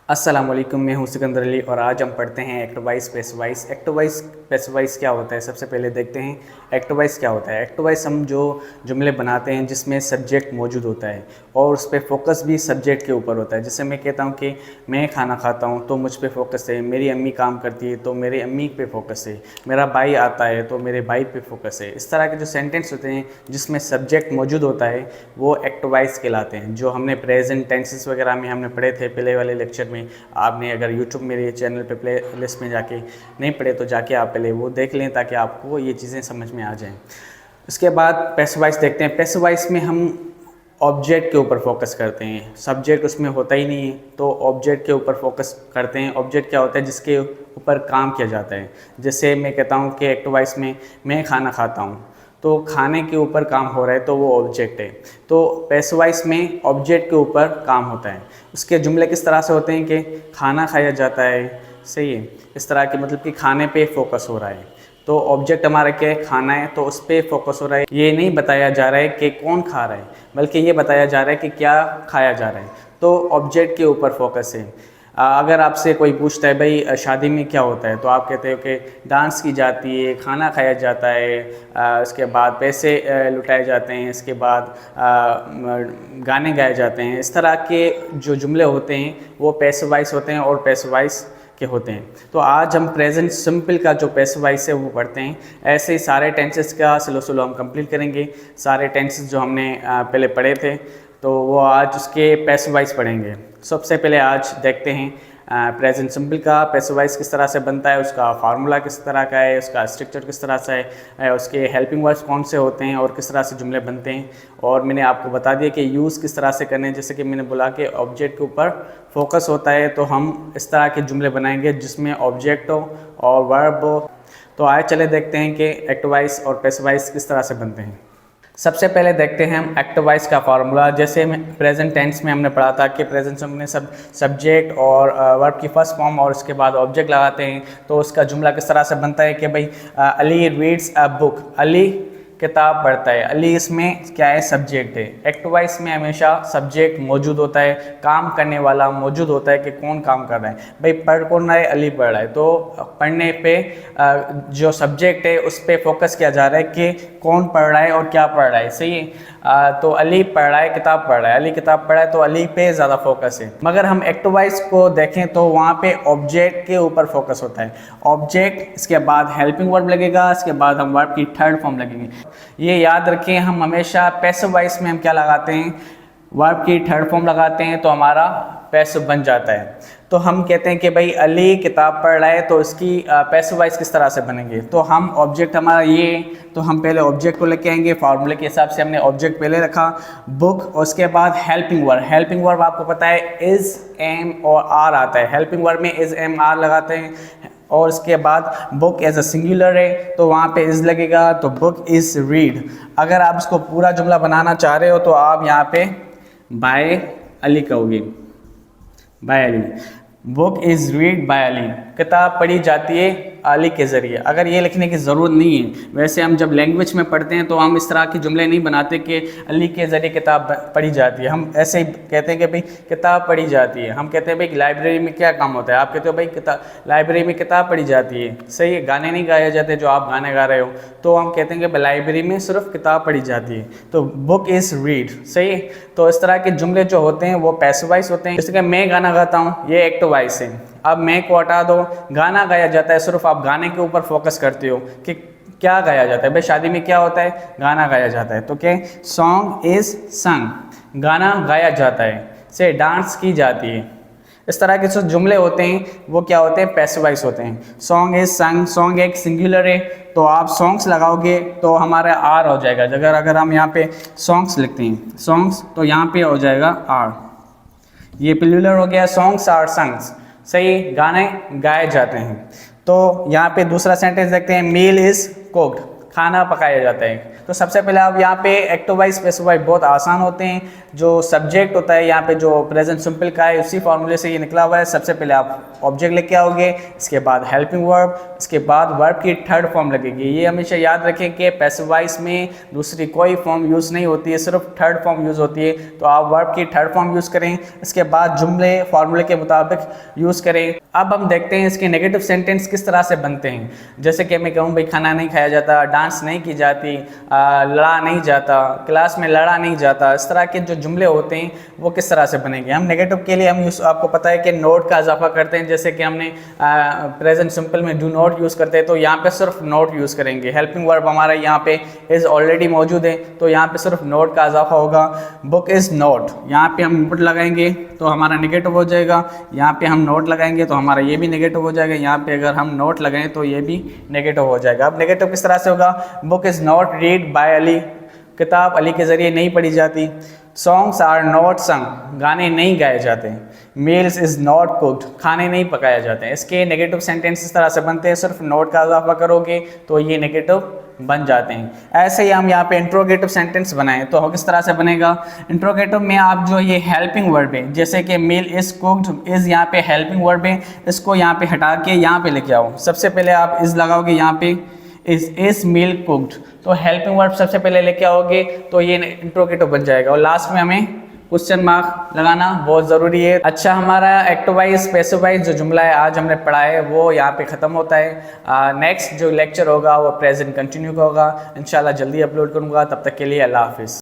अस्सलाम वालेकुम, मैं हूं सिकंदर अली और आज हम पढ़ते हैं एक्टोवाइज पैसिवाइज। एक्टोवाइज पैसिवाइज क्या होता है, सबसे पहले देखते हैं एक्टोवाइज क्या होता है। एक्टोवाइज हम जो जुमले बनाते हैं जिसमें सब्जेक्ट मौजूद होता है और उस पर फोकस भी सब्जेक्ट के ऊपर होता है। जैसे मैं कहता हूं कि मैं खाना खाता हूं तो मुझ पे फोकस है, मेरी अम्मी काम करती है तो मेरी अम्मी पे फोकस है, मेरा भाई आता है तो मेरे भाई पे फोकस है। इस तरह के जो सेंटेंस होते हैं जिसमें सब्जेक्ट मौजूद होता है वो एक्टोवाइज कहलाते हैं। जो हमने प्रेजेंट टेंसेस वगैरह में हमने पढ़े थे पहले वाले लेक्चर में। आपने अगर यूट्यूब मेरे चैनल पे प्ले लिस्ट में जाके नहीं पढ़े तो जाके आप पहले वो देख लें ताकि आपको ये चीज़ें समझ में आ जाएं। उसके बाद पैसिवाइज देखते हैं। पैसिवाइज में हम ऑब्जेक्ट के ऊपर फोकस करते हैं, सब्जेक्ट उसमें होता ही नहीं है तो ऑब्जेक्ट के ऊपर फोकस करते हैं। ऑब्जेक्ट क्या होता है? जिसके ऊपर काम किया जाता है। जैसे मैं कहता हूँ कि एक्टोवाइज में मैं खाना खाता हूँ तो खाने के ऊपर काम हो रहा है तो वो ऑब्जेक्ट है। तो पैसिवाइज में ऑब्जेक्ट के ऊपर काम होता है। उसके जुमले किस तरह से होते हैं कि खाना खाया जाता है, सही है, इस तरह के, मतलब कि खाने पे फोकस हो रहा है तो ऑब्जेक्ट हमारा क्या है? खाना है, तो उस पर फोकस हो रहा है। ये नहीं बताया जा रहा है कि कौन खा रहा है बल्कि ये बताया जा रहा है कि क्या खाया जा रहा है, तो ऑब्जेक्ट के ऊपर फोकस है। अगर आपसे कोई पूछता है भाई शादी में क्या होता है तो आप कहते हो कि डांस की जाती है, खाना खाया जाता है, उसके बाद पैसे लुटाए जाते हैं, इसके बाद गाने गाए जाते हैं। इस तरह के जो जुमले होते हैं वो पैसिवाइज होते हैं और पैसिवाइज के होते हैं। तो आज हम प्रेजेंट सिंपल का जो पैसिवाइज है वो पढ़ते हैं। ऐसे ही सारे टेंसेस का स्लो हम कंप्लीट करेंगे। सारे टेंसेस जो हमने पहले पढ़े थे तो वो आज उसके पैसिवाइज पढ़ेंगे। सबसे पहले आज देखते हैं प्रेजेंट सिंपल का पैसिवाइज किस तरह से बनता है, उसका फार्मूला किस तरह का है, उसका स्ट्रक्चर किस तरह से है, उसके हेल्पिंग वर्ड्स कौन से होते हैं और किस तरह से जुमले बनते हैं। और मैंने आपको बता दिया कि यूज़ किस तरह से करने हैं। जैसे कि मैंने बोला कि ऑब्जेक्ट के ऊपर फोकस होता है तो हम इस तरह के जुमले बनाएंगे जिसमें ऑब्जेक्ट हो और वर्ब हो। तो आए चले देखते हैं कि एक्टिवाइज और पैसिवाइज किस तरह से बनते हैं। सबसे पहले देखते हैं हम एक्टिवाइज का फार्मूला। जैसे प्रेजेंट टेंस में हमने पढ़ा था कि प्रेजेंट में हमने सब सब्जेक्ट और वर्ब की फर्स्ट फॉर्म और उसके बाद ऑब्जेक्ट लगाते हैं तो उसका जुमला किस तरह से बनता है कि भाई Ali reads a book, Ali किताब पढ़ता है। अली इसमें क्या है? सब्जेक्ट है। एक्टिवाइज में हमेशा सब्जेक्ट मौजूद होता है, काम करने वाला मौजूद होता है कि कौन काम कर रहा है। भाई पढ़ कौन रहा है? अली पढ़ रहा है। तो पढ़ने पे जो सब्जेक्ट है उस पर फोकस किया जा रहा है कि कौन पढ़ रहा है और क्या पढ़ रहा है, सही है। तो अली पढ़ रहा है, किताब पढ़ रहा है, अली किताब पढ़ रहा है तो अली पे ज़्यादा फोकस है। मगर हम एक्टिवाइज को देखें तो वहाँ पे ऑब्जेक्ट के ऊपर फोकस होता है। ऑब्जेक्ट, इसके बाद हेल्पिंग वर्ब लगेगा, इसके बाद हम वर्ब की थर्ड फॉर्म लगेंगे। ये याद रखें, हम हमेशा पैसिवाइज में हम क्या लगाते हैं? वर्ब की थर्ड फॉर्म लगाते हैं तो हमारा पैसिव बन जाता है। तो हम कहते हैं कि भाई अली किताब पढ़ रहा है तो इसकी पैसिवाइज किस तरह से बनेंगे? तो हम ऑब्जेक्ट हमारा ये, तो हम पहले ऑब्जेक्ट को लेके आएंगे। फार्मूले के हिसाब से हमने ऑब्जेक्ट पहले रखा बुक, और उसके बाद हेल्पिंग वर्ब। हेल्पिंग वर्ब आपको पता है इज, एम और आर आता है। हेल्पिंग वर्ब में इज, एम, आर लगाते हैं। और इसके बाद बुक एज अ सिंगुलर है तो वहाँ पे इज लगेगा तो बुक इज रीड। अगर आप इसको पूरा जुमला बनाना चाह रहे हो तो आप यहाँ पे बाय अली कहोगे, by Ali. Book is read by Ali, किताब पढ़ी जाती है अली के ज़रिए। अगर ये लिखने की ज़रूरत नहीं है, वैसे हम जब लैंग्वेज में पढ़ते हैं तो हम इस तरह के जुमले नहीं बनाते कि अली के ज़रिए किताब पढ़ी जाती है। हम ऐसे ही कहते हैं कि भाई किताब पढ़ी जाती है। हम कहते हैं भाई लाइब्रेरी में क्या काम होता है, आप कहते हो भाई किताब, लाइब्रेरी में किताब पढ़ी जाती है, सही है। गाने नहीं गाए जाते जो आप गाने गा रहे हो, तो हम कहते हैं कि लाइब्रेरी में सिर्फ किताब पढ़ी जाती है, तो बुक इज़ रीड, सही है। तो इस तरह के जुमले जो होते हैं वो पैसिवाइज होते हैं। जैसे कि मैं गाना गाता हूँ, ये एक्टिवाइज है। अब मैं को हटा दो, गाना गाया जाता है, सिर्फ आप गाने के ऊपर फोकस करते हो कि क्या गाया जाता है। भाई शादी में क्या होता है? गाना गाया जाता है, तो क्या? सॉन्ग इज संग, गाना गाया जाता है। से डांस की जाती है। इस तरह के जो जुमले होते हैं वो क्या होते हैं? पैसिवाइज होते हैं। सॉन्ग इज संग, सॉन्ग एक सिंगुलर है तो आप सॉन्ग्स लगाओगे तो हमारा आर हो जाएगा। अगर हम यहाँ पे सॉन्ग्स लिखते हैं, सॉन्ग्स, तो यहाँ पे हो जाएगा आर। ये प्लूरल हो गया, सॉन्ग्स आर संग्स, सही, गाने गाए जाते हैं। तो यहाँ पे दूसरा सेंटेंस देखते हैं, मील इज कुक्ड, खाना पकाया जाता है। तो सबसे पहले आप यहाँ पे एक्टिवाइज पैसिवाइज बहुत आसान होते हैं। जो सब्जेक्ट होता है यहाँ पे जो प्रेजेंट सिंपल का है उसी फॉर्मूले से ये निकला हुआ है। सबसे पहले आप ऑब्जेक्ट लेके आओगे, इसके बाद हेल्पिंग वर्ब, इसके बाद वर्ब की थर्ड फॉर्म लगेगी। ये हमेशा याद रखें कि पैसिव वॉइस में दूसरी कोई फॉर्म यूज़ नहीं होती है, सिर्फ थर्ड फॉर्म यूज़ होती है। तो आप वर्ब की थर्ड फॉर्म यूज़ करें, इसके बाद जुमले फॉर्मूले के मुताबिक यूज़ करें। अब हम देखते हैं इसके नेगेटिव सेंटेंस किस तरह से बनते हैं। जैसे कि मैं कहूँ भाई खाना नहीं खाया जाता, डांस नहीं की जाती, लड़ा नहीं जाता, क्लास में लड़ा नहीं जाता, इस तरह के जो जुमले होते हैं वो किस तरह से बनेंगे। हम नेगेटिव के लिए हम आपको पता है कि नोट का इजाफा करते हैं। जैसे कि हमने प्रेजेंट सिंपल में डू नॉट यूज़ करते हैं, तो यहाँ पे सिर्फ नोट यूज़ करेंगे। हेल्पिंग वर्ब हमारा यहाँ पे इज़ ऑलरेडी मौजूद है, तो यहाँ पे सिर्फ नोट का इजाफा होगा। बुक इज़ नोट, यहाँ पे हम इनपुट लगाएंगे तो हमारा नेगेटिव हो जाएगा। यहाँ पे हम नोट लगाएंगे तो हमारा ये भी नेगेटिव हो जाएगा। यहाँ पे अगर हम नोट लगाएं तो ये भी नेगेटिव हो जाएगा। अब नेगेटिव किस तरह से होगा? Book is not read by Ali, किताब अली के ज़रिए नहीं पढ़ी जाती। सॉन्ग्स आर नॉट संग, गाने नहीं गाए जाते। मील्स इज़ नॉट कुक्ड, खाने नहीं पकाए जाते हैं। इसके नेगेटिव सेंटेंस इस तरह से बनते हैं, सिर्फ नोट का इजाफा करोगे तो ये नेगेटिव बन जाते हैं। ऐसे ही हम यहाँ पे इंट्रोगेटिव सेंटेंस बनाएं तो किस तरह से बनेगा? इंट्रोगेटिव में आप जो ये हेल्पिंग वर्ब है, जैसे कि मील इज़ कुक्ड, इज़ यहाँ पे हेल्पिंग वर्ब है, इसको यहाँ पे हटा के यहाँ पे लेके आओ। सबसे पहले आप इज़ लगाओगे यहाँ पे, इज़ मील कुक्ड, तो हेल्पिंग वर्ब सबसे पहले लेके आओगे तो ये इंट्रोगेटिव बन जाएगा। और लास्ट में हमें क्वेश्चन मार्क लगाना बहुत ज़रूरी है। अच्छा, हमारा एक्टिव वाइज पैसिव वाइज जो जुमला है आज हमने पढ़ा है वो यहाँ पे ख़त्म होता है। नेक्स्ट जो लेक्चर होगा वो प्रेजेंट कंटिन्यू का होगा। इंशाल्लाह जल्दी अपलोड करूँगा, तब तक के लिए अल्लाह हाफिज़।